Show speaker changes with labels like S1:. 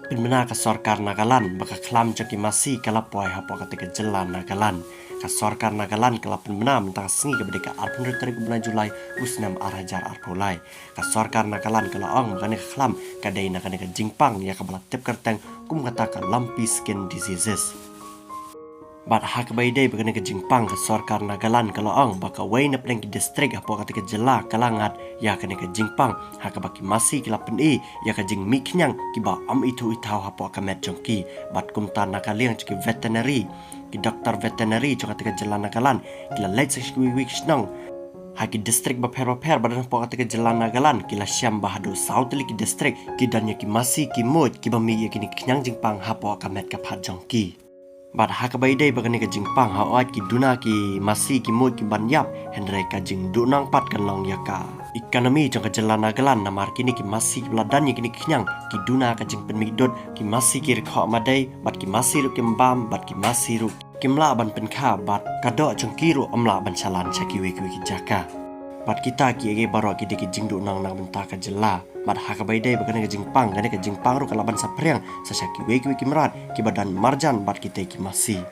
S1: Pinmana ka Sarkar Nagaland baka klam jaki masih kalapoi hapo ketika jalan Nagaland. Ka Sarkar Nagaland kala pinmana mentang sengi ke bedeka 8 Julai usnam arajar arpulai. Ka Sarkar Nagaland kala ong makane klam kadai nakane ka jingpang ya kabala tip kerteng kum kata ka lumpy skin diseases. Bat hak baidai bagane ke jingpang ke Sarkar Nagaland kalau ang baka wai na pleng ki distrik apo ketika jela kalangat ya kene ke jingpang hak baki masih kila pen ya ka jing miknyang ki ba am itu itau apo ka met jongki bat kumta nakaliang ki veterinary ki doktor veterinary jo ketika jela Nagaland kila late sekwi week snong haki distrik baper badan apo ketika jela Nagaland kila Syam Bahadu South ki distrik ki danya ki masih ki mut ki bami ya kini knyang jingpang apo ka met ka phat jongki. Bat hak baidai bagane ka jingpang hawat ki duna ki masih ki mut ki banyap hendrai ka jing dunang pat kan long yaka ekonomi jong ka jalan Nagaland namar kini ki masih beladan kini knyang ki duna ka jing penmidot ki masih ki rekha madai bat ki masih ru kimbam bat ki masih ru kimla ban penkha bat kadok jong ki ru amla ban chalan chaki we ki jaka bat kita ki ege baro ki de ki jing dunang nang benta ka jela bat hak baidai bagane ka jingpang gane ka jingpang ru kalaban sapriang sasaki we ki merat ki badan marjan bat kita ki masih